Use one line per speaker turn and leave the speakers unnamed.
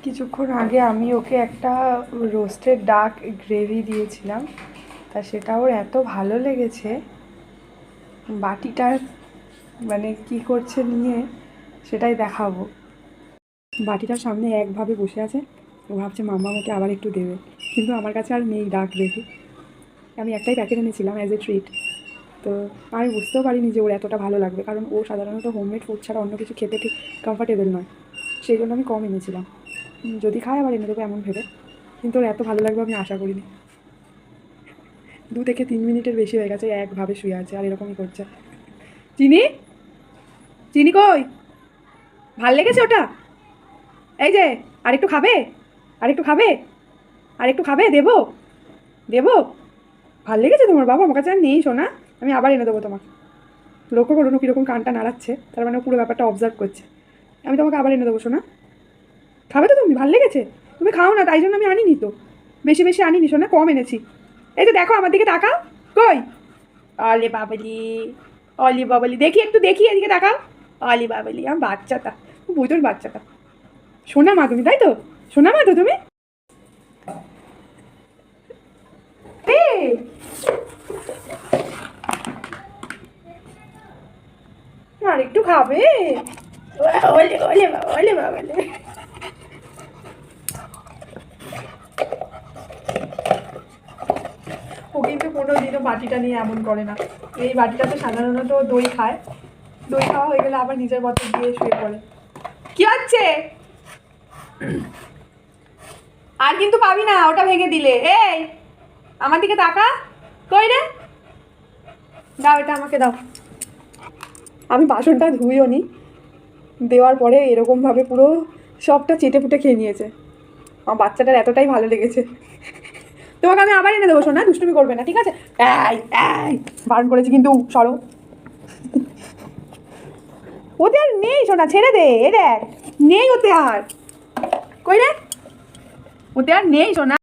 কিছুক্ষণ আগে আমি ওকে একটা রোস্টেড ডাক গ্রেভি দিয়েছিলাম, তা সেটা ওর এত ভালো লেগেছে। বাটিটার মানে কি করছে নিয়ে সেটাই দেখাবো। বাটিটার সামনে একভাবে বসে আছে, ও ভাবছে মাম্মা আমাকে আবার একটু দেবে, কিন্তু আমার কাছে আর নেই ডাক গ্রেভি। আমি একটাই প্যাকেট এনেছিলাম অ্যাজ এ ট্রিট, তো আমি বুঝতেও পারিনি যে ওর এতটা ভালো লাগবে, কারণ ও সাধারণত হোমমেড ফুড ছাড়া অন্য কিছু খেতে ঠিক কমফর্টেবল নয়, সেই জন্য আমি কম এনেছিলাম। যদি খায় আবার এনে দেবো এমন ভেবে, কিন্তু ওর এত ভালো লাগবে আমি আশা করিনি। 2 থেকে 3 মিনিটের বেশি হয়ে গেছে একভাবে শুয়ে আছে আর এরকমই করছে। চিনি, চিনি কই? ভাল লেগেছে ওটা? এই যে আরেকটু খাবে, আরেকটু খাবে, আরেকটু খাবে, দেবো দেবো? ভাল লেগেছে তোমার? বাবা আমার কাছে আর নেই সোনা, আমি আবার এনে দেবো তোমাকে। লক্ষ্য করুন ও কীরকম কানটা নাড়াচ্ছে, তার মানে পুরো ব্যাপারটা অবজার্ভ করছে। আমি তোমাকে আবার এনে দেবো সোনা, খাবে তো তুমি? ভাল লেগেছে? তুমি খাও না, তাই জন্য আমি আনিনি তো, বেশি বেশি আনিনি সোনা, কম এনেছি। এই তো দেখো আমার দিকে তাকাও, কই? অলি বাবলি, অলি বাবলি, দেখি একটু দেখি, এদিকে তাকাও। অলি বাবলি, আমার বাচ্চাটা, বুঝুন বাচ্চাটা, সোনা মা তুমি, তাই তো? সোনা মা তো তুমি? আর একটু খাবে? ওলে ওলে বাবা, ওলে বাবা। ও কিন্তু কোনোদিনও বাটিটা নিয়ে এমন করে না। এই বাটিটাতে সাধারণত দই খায়, দই খাওয়া হয়ে গেলে আবার নিজের বোতল দিয়ে শুয়ে পড়ে। কি হচ্ছে? আর কিন্তু পাবি না, ওটা ভেঙে দিলে। এই আমার দিকে তাকা, কই রে? দাও, এটা আমাকে দাও। আমি বাসনটা ধুইও নি, দেওয়ার পরে এরকমভাবে পুরো সবটা চেটে পুটে খেয়ে নিয়েছে। আমার বাচ্চাটার এতটাই ভালো লেগেছে। তোমাকে আমি আবার এনে দেবো সোনা, দুষ্টুমি করবে না, ঠিক আছে? এই এই বারণ করেছি কিন্তু, সরো। ওতে আর নেই সোনা, ছেড়ে দে, এ দেখ নেই ওতে আর। কই রে? ওতে আর নেই সোনা।